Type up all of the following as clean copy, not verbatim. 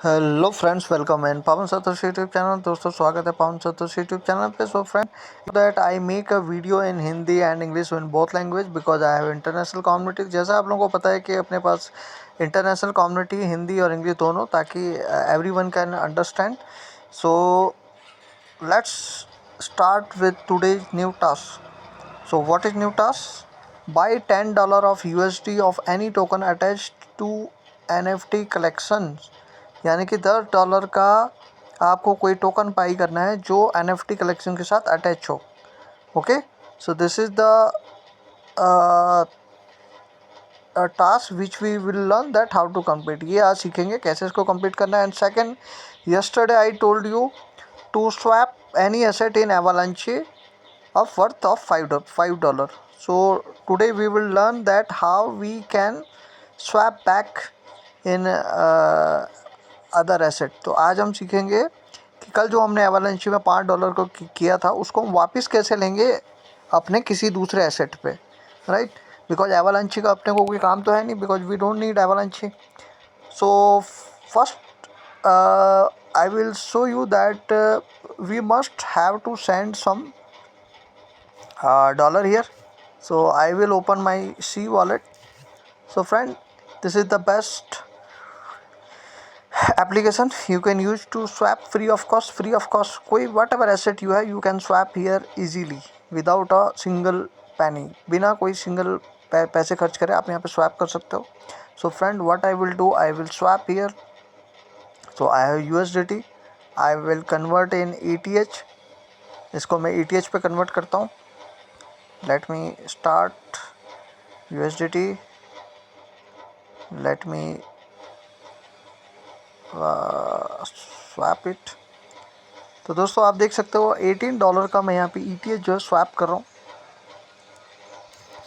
Hello friends, welcome in Pawan सतोष YouTube channel. दोस्तों, स्वागत है पवन सतोष यूट्यूब चैनल पे। So friend, that I make a video in Hindi and English in both language because I have international community. जैसा आप लोगों को पता है कि अपने पास इंटरनेशनल कम्युनिटी हिंदी और इंग्लिश दोनों, ताकि everyone can understand. So let's start with today's new task. So what is new task? By $10 of USD of any token attached to NFT collection। यानी कि $10 का आपको कोई टोकन बाई करना है जो NFT कलेक्शन के साथ अटैच हो। Okay, so this is the task which we will learn that how to complete. ये आज सीखेंगे कैसे इसको कंप्लीट करना है। And second, yesterday I told you to swap any asset in Avalanche of worth of $5. So today we will learn that how we can swap back in other asset। तो आज हम सीखेंगे कि कल जो हमने एवालांची में $5 को किया था उसको हम वापस कैसे लेंगे अपने किसी दूसरे एसेट पे, राइट? बिकॉज एवालांची का अपने को कोई काम तो है नहीं, because we don't need Avalanche. So first I will show you that we must have to send some dollar here. So I will open my C wallet. So friend, this is the best application you can use to swap free of cost कोई whatever asset you have you can swap here easily without a single penny। बिना कोई single पैसे खर्च करे आप यहाँ पे swap कर सकते हो। So friend, what I will do, I will swap here। So I have USDT, I will convert in ETH। इसको मैं ETH पे कन्वर्ट करता हूँ। Let me start USDT, let me swap it। तो दोस्तों, आप देख सकते हो $18 का मैं यहाँ पे ETH जो है स्वैप कर रहा हूँ।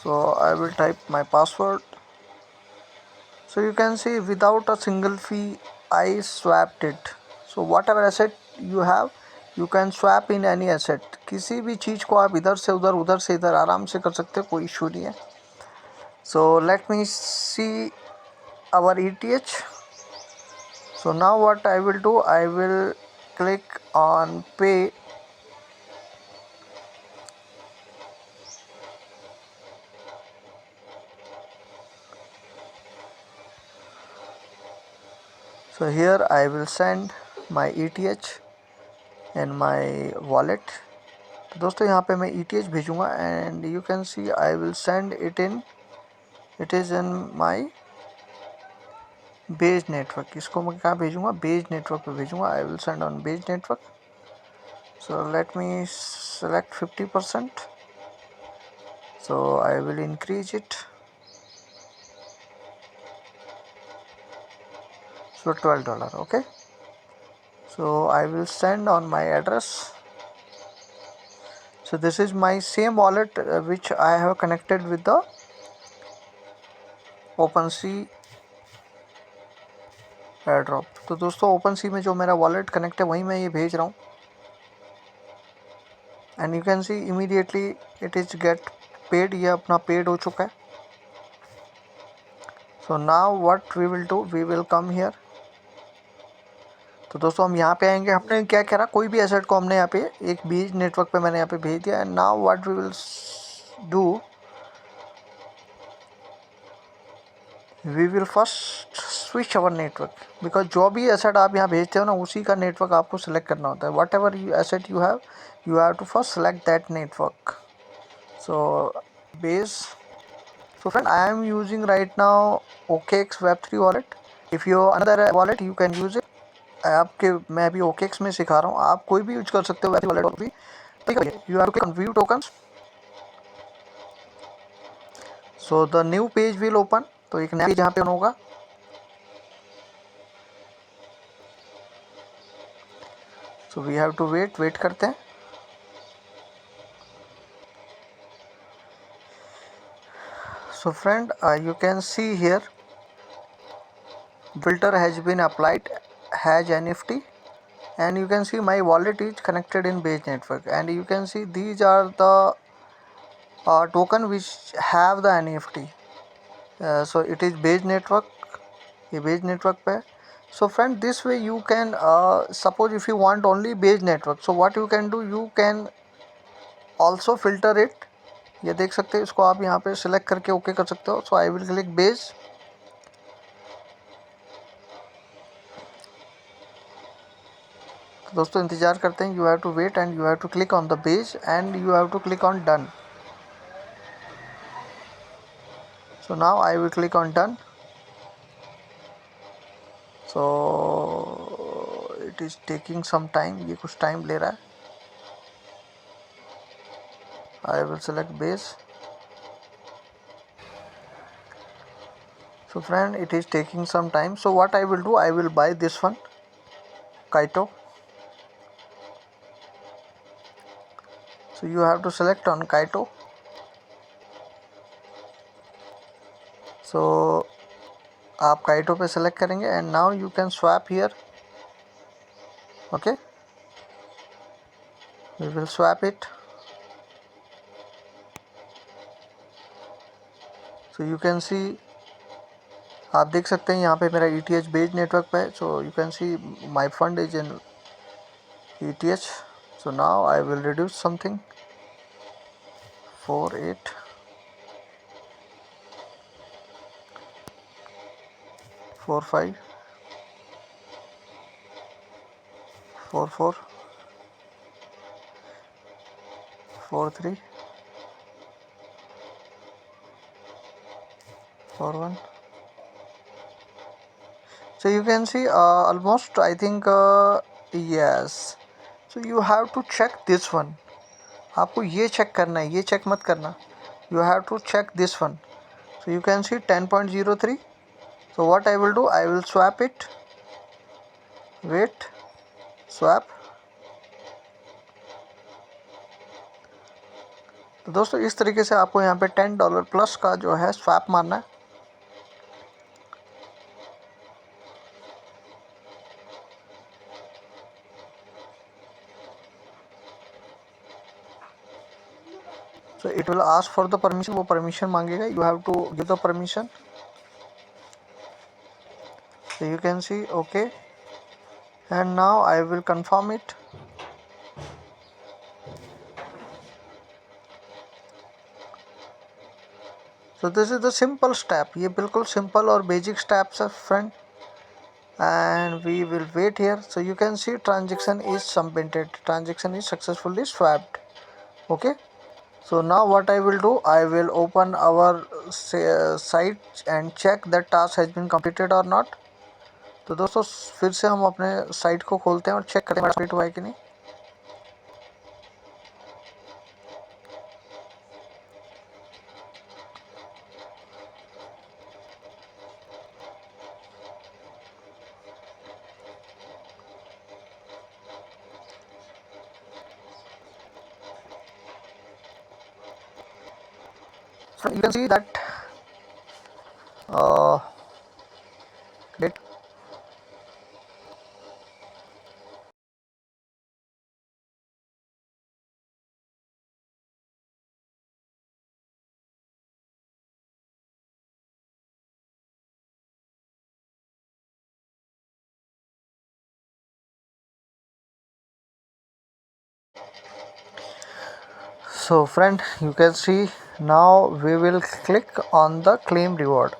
So I will type my password. So you can see without a single fee I swapped it. So whatever asset you have you can swap in any asset. किसी भी चीज़ को आप इधर से उधर, उधर से इधर आराम से कर सकते हो, कोई इशू नहीं है। So let me see our ETH। So now what I will do, I will click on pay। So here I will send my ETH in my wallet। तो दोस्तों, यहाँ पे मैं ETH भेजूँगा and you can see I will send it in, it is in my Base network. इसको मैं कहाँ भेजूँगा? बेज नेटवर्क पे भेजूँगा। I will send on Base network. So let me select 50%। So I will increase it। So $12, okay। So I will send on my address। So this is my same wallet which I have connected with the OpenSea airdrop। तो दोस्तों, OpenSea में जो मेरा wallet connect है वहीं मैं ये भेज रहा हूँ। And you can see immediately it is get paid. ये अपना पेड हो चुका है। So now what we will do, we will come here. तो दोस्तों, हम यहाँ पे आएंगे। हमने क्या करा, कोई भी एसेट को हमने यहाँ पे एक बीज नेटवर्क पे मैंने यहाँ पे भेज दिया। And now what we will do, we will first switch our network. Because जो भी एसेट आप यहाँ भेजते हो ना, उसी का नेटवर्क आपको सेलेक्ट करना होता है। Whatever asset you have to first select that network. So Base, so friend, I am using right now OKX Web3 wallet. If you another wallet you can use it. आपके मैं अभी OKX में सिखा रहा हूँ, आप कोई भी यूज कर सकते हो Web3 वॉलेट भी। ठीक है, you have to view tokens. So the new page will open. तो एक नया पेज यहाँ पे ओपन होगा। So we have to wait करते हैं। So friend, you can see here filter has been applied, has NFT, and you can see my wallet is connected in Base network, and you can see these are the token which have the NFT। So it is Base network, ये Base network पे। So friend, this way you can suppose if you want only Base network, so what you can do, you can also filter it. ये देख सकते हैं, इसको आप यहाँ पे सिलेक्ट करके ओके कर सकते हो. So I will click Base. तो दोस्तों इंतज़ार करते हैं. You have to wait and you have to click on the Base and you have to click on done. So now I will click on done. So it is taking some time, ये कुछ time ले रहा है. I will select Base. So friend, it is taking some time. So what I will do, I will buy this one, Kaito. So you have to select on Kaito. So आप Kaito पे select करेंगे and now you can swap here. Okay, we will swap it. So you can see, आप देख सकते हैं यहाँ पे मेरा ETH बेज नेटवर्क पे है. So you can see my fund is in ETH. So now I will reduce something. 48 45 44 43 41. So you can see almost, I think yes. So you have to check this one. आपको ये check करना है, ये check मत करना. You have to check this one. So you can see 10.03. So what I will do, I will swap it. Wait, swap. तो दोस्तों इस तरीके से आपको यहाँ पे $10 प्लस का जो है स्वैप मारना है. So it will ask for the permission. वो परमिशन मांगेगा. You have to give the permission. So you can see okay. And now I will confirm it. So this is the simple step. ये बिल्कुल simple और basic steps है friend. And we will wait here. So you can see transaction is submitted. Transaction is successfully swapped. Okay. So now what I will do, I will open our site and check that task has been completed or not. तो दोस्तों फिर से हम अपने site को खोलते हैं और चेक करते हैं कंप्लीट हुआ है कि नहीं. So you can see that date. So friend, you can see now we will click on the claim reward.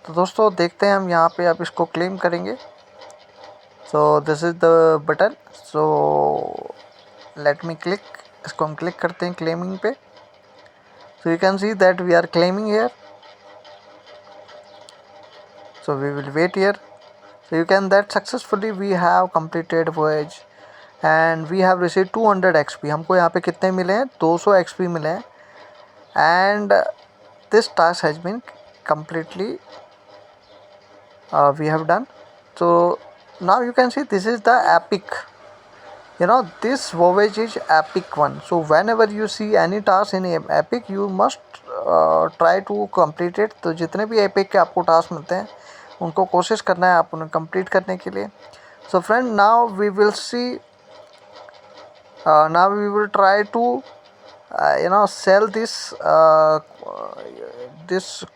तो दोस्तों देखते हैं हम यहाँ पे अब इसको क्लेम करेंगे. So this is the button. So let me click. इसको हम क्लिक करते हैं claiming पे. So you can see that we are claiming here. So we will wait here. So you can that successfully we have completed voyage and we have received 200 XP. हमको यहाँ पे कितने मिले हैं, 200 XP मिले हैं. And this task has been completely we have done. So now you can see this is the epic. This voyage is epic one. So whenever you see any task in epic, you must try to complete it. तो जितने भी epic के आपको task मिलते हैं उनको कोशिश करना है आप उन्हें कंप्लीट करने के लिए. So friend, now we will see. Now we will try to sell this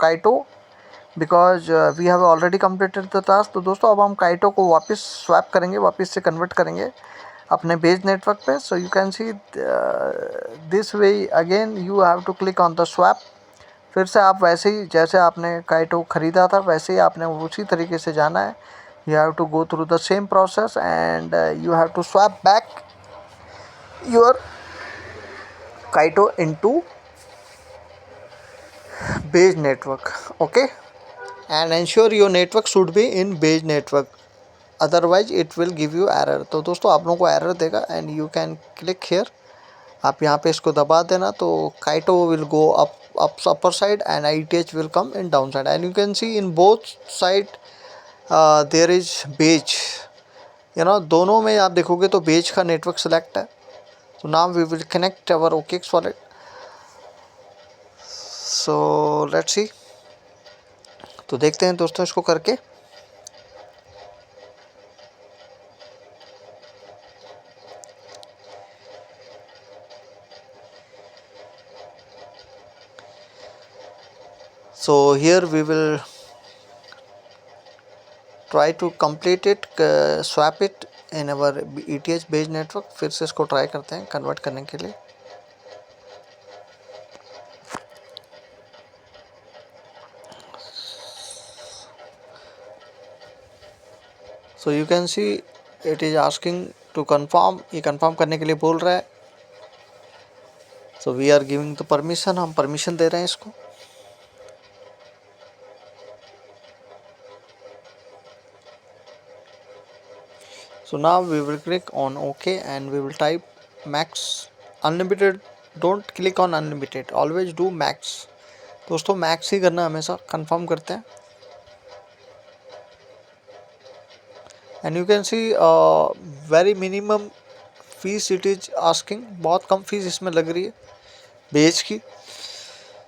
Kaito because we have already completed the task. तो दोस्तों अब हम काइटो को वापस स्वैप करेंगे, वापस से कन्वर्ट करेंगे अपने बेज नेटवर्क पे। So you can see this way again you have to click on the swap. फिर से आप वैसे ही जैसे आपने काइटो ख़रीदा था वैसे ही आपने उसी तरीके से जाना है। You have to go through the same process and you have to swap back your Kaito into Base network, okay, and ensure your network should be in beige network, otherwise it will give you error. तो दोस्तों आप लोगों को error देगा and you can click here. आप यहाँ पे इसको दबा देना तो Kaito will go up upper side and IETH will come in down side and you can see in both side there is Base, you know, दोनों में आप देखोगे तो बेज का नेटवर्क सेलेक्ट है। तो now we will connect our OKX wallet. So let's see, तो देखते हैं दोस्तों इसको करके। So here we will try to complete it, swap it in our ETH Base network. फिर से इसको ट्राई करते हैं कन्वर्ट करने के लिए। So you can see it is asking to confirm, ये कन्फर्म करने के लिए बोल रहा है। So we are giving the permission, हम परमिशन दे रहे हैं इसको। So now we will click on OK and we will type max unlimited. Don't click on unlimited, always do max। दोस्तों मैक्स ही करना, हमेशा कंफर्म करते हैं। And you can see very minimum fees it is asking, बहुत कम fees इसमें लग रही है बेच की।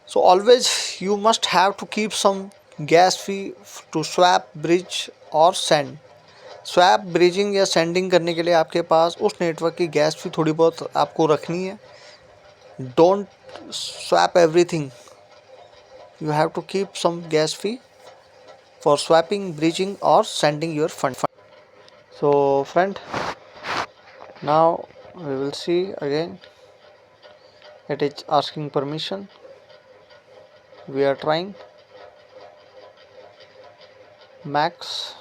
So always you must have to keep some gas fee to swap, bridge और सेंड। स्वैप, ब्रिजिंग या सेंडिंग करने के लिए आपके पास उस नेटवर्क की गैस फी थोड़ी बहुत आपको रखनी है। Don't swap everything, you have to keep some gas fee for swapping, bridging or sending your fund. So friend, now we will see again, it is asking permission, we are trying max,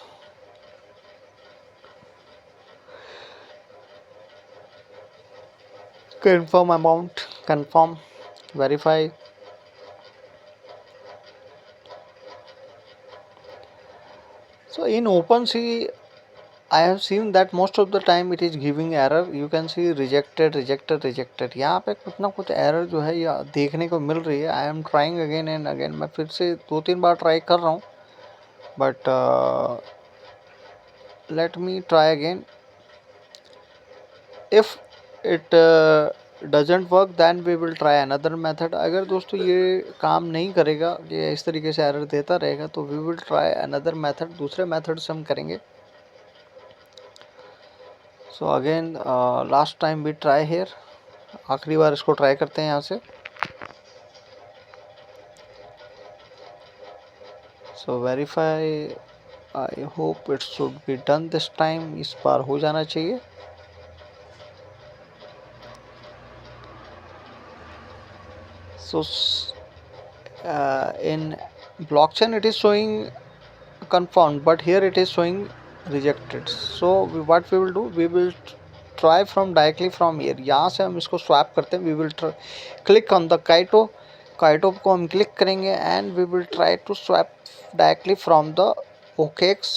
confirm amount, confirm, verify. So in OpenSea I have seen that most of the time it is giving error, you can see rejected rejected rejected। यहाँ पे कुछ ना कुछ error जो है या देखने को मिल रही है। I am trying again and again, मैं फिर से 2-3 बार ट्राई कर रहा हूँ, but let me try again. If it doesn't work then we will try another method. अगर दोस्तों ये काम नहीं करेगा, ये इस तरीके से एरर देता रहेगा, तो we will try another method, दूसरे मेथड से हम करेंगे। So again last time we try here, आखिरी बार इसको ट्राई करते हैं यहाँ से। So verify, I hope it should be done this time, इस बार हो जाना चाहिए। So in blockchain it is showing confirmed, but here it is showing rejected। So what we will do, we will try from directly from here। यहाँ से हम इसको swap करते हैं। we will click on the Kyoto को हम click करेंगे and we will try to swap directly from the OKX।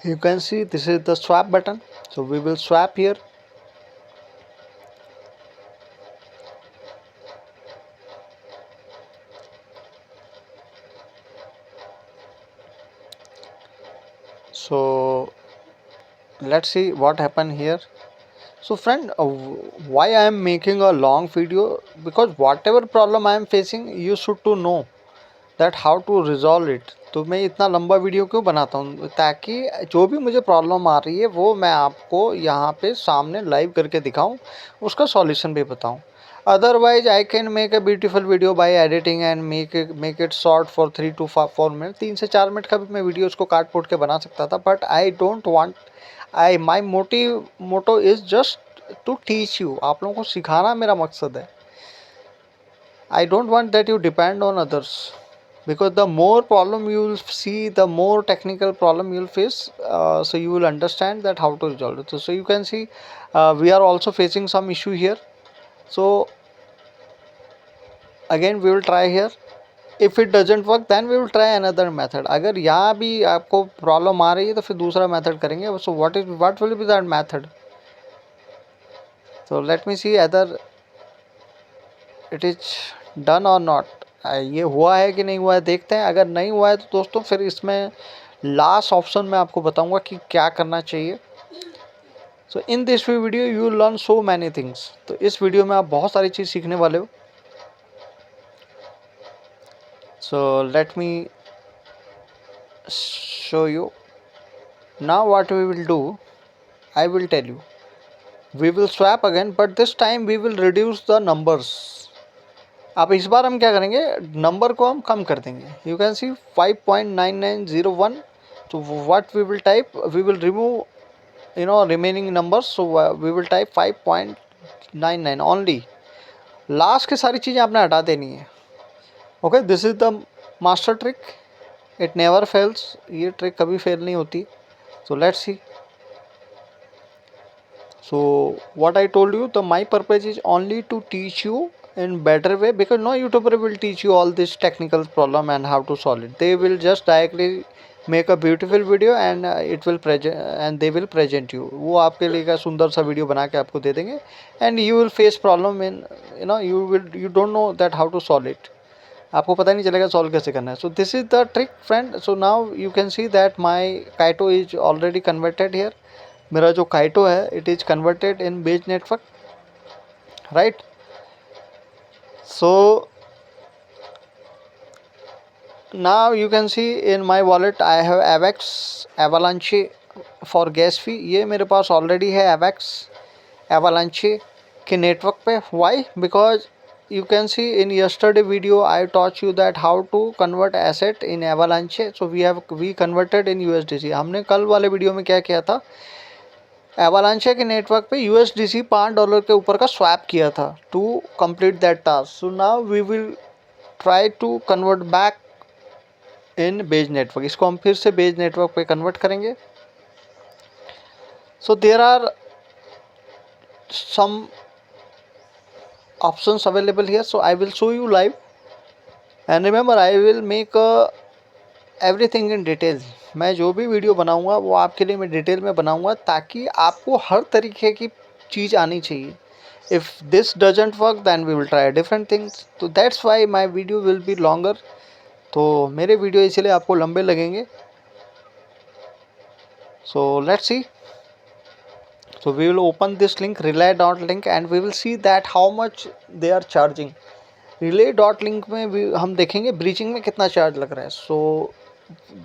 you can see this is the swap button, so we will swap here। So let's see what happened here। So friend, why I am making a long video, because whatever problem I am facing you should to know that how to resolve it। तो मैं इतना लंबा video क्यों बनाता हूँ, ताकि जो भी मुझे प्रॉब्लम आ रही है वो मैं आपको यहाँ पे सामने लाइव करके दिखाऊँ, उसका सॉल्यूशन भी बताऊँ। Otherwise I can make a beautiful video by editing and make it short for 3 to 4 minutes. 3 से 4 मिनट का भी मैं वीडियो उसको काट पोट के बना सकता था, but I don't want, my motto is just to teach you, आप लोगों को सिखाना मेरा मकसद है. I don't want that you depend on others, because the more problem you will see, the more technical problem you will face, so you will understand that how to resolve it. So you can see we are also facing some issue here. So again we will try here. If it doesn't work then we will try another method. अगर यहाँ भी आपको problem आ रही है तो फिर दूसरा method करेंगे. So what will be that method? So let me see whether it is done और नॉट. ये हुआ है कि नहीं हुआ है देखते हैं. अगर नहीं हुआ है तो दोस्तों फिर इसमें लास्ट ऑप्शन में आपको बताऊंगा कि क्या करना चाहिए. So in this video you learn so many things. तो इस वीडियो में आप बहुत सारी चीज़ सीखने वाले हो. So let me show you now what we will do. I will tell you. We will swap again, but this time we will reduce the numbers. अब इस बार हम क्या करेंगे, नंबर को हम कम कर देंगे. You can see 5.9901. तो what we will type, we will remove remaining numbers. So we will type 5.99 only. Last की सारी चीज़ें आपने हटा देनी है. Okay, this is the master trick. It never fails. ये ट्रिक कभी फेल नहीं होती. So let's see. So what I told you, the my purpose is only to teach you in better way, because no YouTuber will teach you all this technical problem and how to solve it. They will just directly make a beautiful video and it will present, and they will present you. वो आपके लिए का सुंदर सा video बना के आपको दे देंगे, and you will face problem in you don't know that how to solve it. आपको पता नहीं चलेगा सॉल्व कैसे करना है. So this is the trick friend. So now you can see that my Kaito is already converted here. मेरा जो काइटो है it is converted in beige network, right. So now you can see in my wallet I have AVAX Avalanche for gas fee. ये मेरे पास already है एवेक्स एवालांची के network पे. Why? Because you can see in yesterday video I taught you that how to convert asset in avalanche. So we converted in USDC. हमने कल वाले video में क्या किया था, एवालांचे के नेटवर्क पे USDC $5 के ऊपर का स्वैप किया था to complete that task. So now we will try to convert back in beige network. इसको हम फिर से बेज नेटवर्क पे कन्वर्ट करेंगे. So there are some options available here. So I will show you live, and remember I will make everything in detail. मैं जो भी video बनाऊंगा वो आपके लिए मैं डिटेल में बनाऊंगा, ताकि आपको हर तरीके की चीज़ आनी चाहिए. If this doesn't work then we will try different things. तो that's why my video will be longer. तो मेरे वीडियो इसलिए आपको लंबे लगेंगे. So let's see. So we will open this link relay.link and we will see that how much they are charging. relay.link में हम देखेंगे ब्रीचिंग में कितना चार्ज लग रहा है. So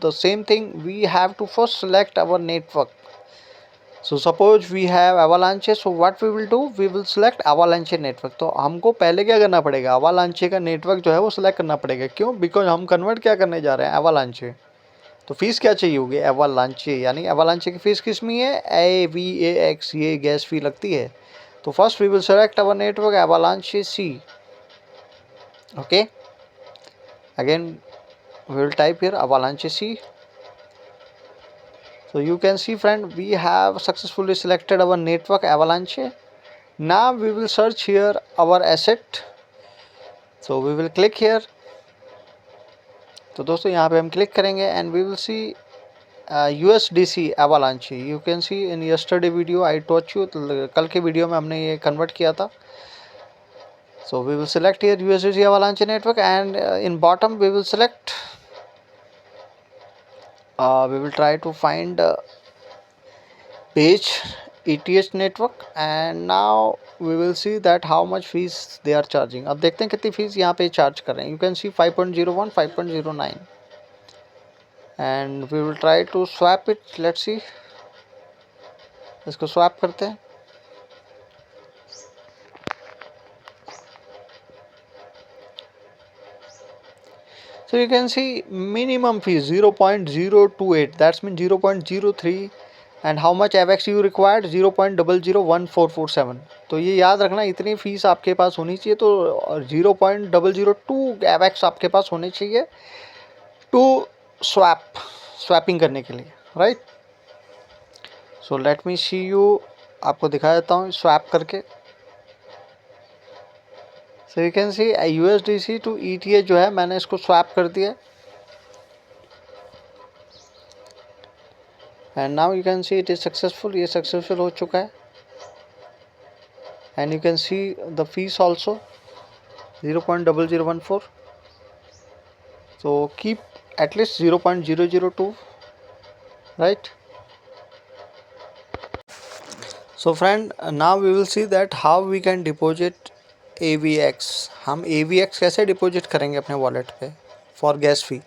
the same thing we have to first select our network. So suppose we have avalanche. So what we will do, we will select avalanche network. तो हमको पहले क्या करना पड़ेगा, avalanche का नेटवर्क जो है वो सिलेक्ट करना पड़ेगा. क्यों? बिकॉज हम कन्वर्ट क्या करने जा रहे हैं, avalanche. तो फीस क्या चाहिए होगी, एवालांचे. यानी एवालांचे की फ़ीस किस में है, AVAX, ये गैस फी लगती है. तो first we will select our network Avalanche C. Okay, again we will type here Avalanche C. So you can see friend, we have successfully selected our network avalanche. Now we will search here our asset. So we will click here. तो दोस्तों यहाँ पे हम click करेंगे and we will see USDC avalanche. You can see in yesterday video I taught you, कल के video में हमने ये कन्वर्ट किया था. So we will select here USDC avalanche network, and in bottom we will select we will try to find page ETH network, and now we will see that how much fees they are charging. अब देखते हैं कितनी fees यहाँ पे charge कर रहे हैं. You can see 5.01, 5.09, and we will try to swap it. Let's see. इसको swap करते हैं. So you can see minimum fee 0.028, that's mean 0.03, and how much AVAX you required 0.001447. तो ये याद रखना, इतनी फीस आपके पास होनी चाहिए, तो 0.002 AVAX आपके पास होने चाहिए टू स्वैपिंग करने के लिए, right. So let me see you, आपको दिखा देता हूँ स्वैप करके. So you can see USDC to ETA जो है मैंने इसको स्वैप कर दिया. And now you can see it is successful, ये सक्सेसफुल हो चुका है. And you can see the fees also 0.0014. So keep at least 0.002, right. So friend, now we will see that how we can deposit AVX. हम AVX कैसे deposit करेंगे अपने wallet पे for gas fee.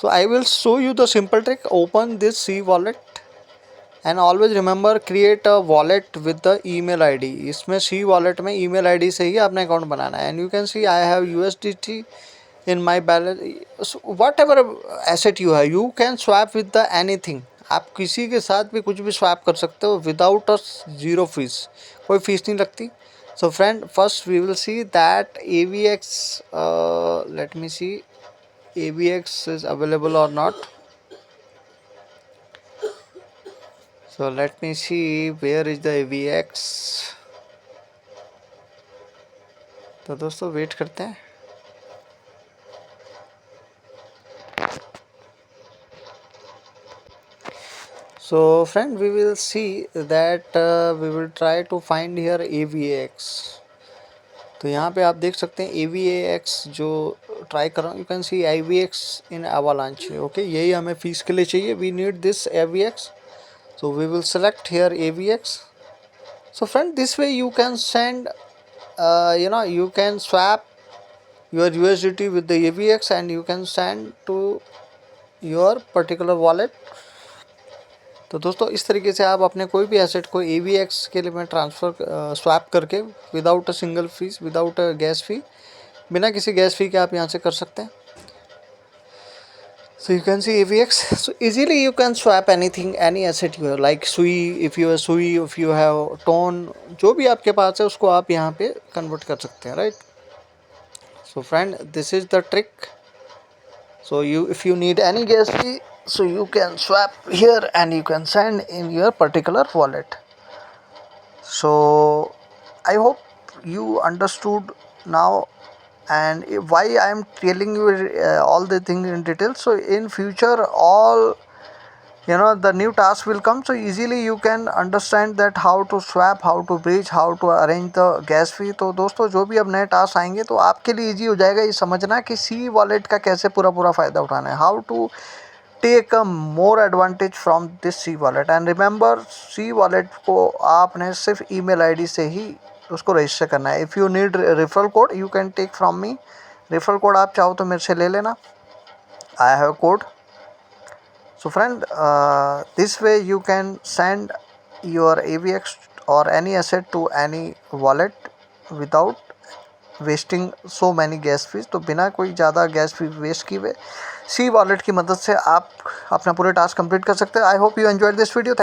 So I will show you the simple trick. Open this C wallet and always remember create a wallet with the email ID. इसमें C wallet में email ID से ही आपने account बनाना है. And you can see I have USDT in my balance. Whatever asset you have, you can swap with the anything. आप किसी के साथ भी कुछ भी स्वैप कर सकते हो विदाउट अ ज़ीरो फीस, कोई फीस नहीं लगती. So friend, first we will see that AVX, let me see AVX is available or not. So let me see where is the AVX. तो दोस्तों वेट करते हैं. So friend, we will see that we will try to find here AVX. तो यहाँ पे आप देख सकते हैं AVX जो ट्राई कर रहा हूँ. You can see AVX in Avalanche. Okay, यही हमें फीस के लिए चाहिए. We need this AVX. So we will select here AVX. So friend, this way you can send, you can swap your USDT with the AVX and you can send to your particular wallet. तो दोस्तों इस तरीके से आप अपने कोई भी asset को AVX के लिए में ट्रांसफ़र स्वैप करके without a single fees, without a gas fee, बिना किसी गैस फी के आप यहाँ से कर सकते हैं. So you can see AVX. So easily you can swap anything, any asset you have, like Sui, if you have Sui, if you have Tone, जो भी आपके पास है उसको आप यहाँ पे कन्वर्ट कर सकते हैं, right. So friend, this is the trick. So if you need any gas fee, so you can swap here and you can send in your particular wallet. So I hope you understood now and why I am telling you all the things in detail. So in future all the new task will come, so easily you can understand that how to swap, how to bridge, how to arrange the gas fee. तो दोस्तों जो भी अब नए task आएंगे तो आपके लिए इजी हो जाएगा ये समझना कि सी वॉलेट का कैसे पूरा फ़ायदा उठाना है, how to take a more advantage from this C wallet. And remember, C wallet को आपने सिर्फ ईमेल आईडी से ही उसको रजिस्टर करना है. If you need referral code you can take from me. Referral code आप चाहो तो मेरे से ले लेना, I have code. So friend, this way you can send your AVX or any asset to any wallet without wasting so many gas fees. तो बिना कोई ज़्यादा गैस फी वेस्ट किए सी वॉलेट की मदद से आप अपना पूरे टास्क कंप्लीट कर सकते हैं. I hope you enjoyed this video.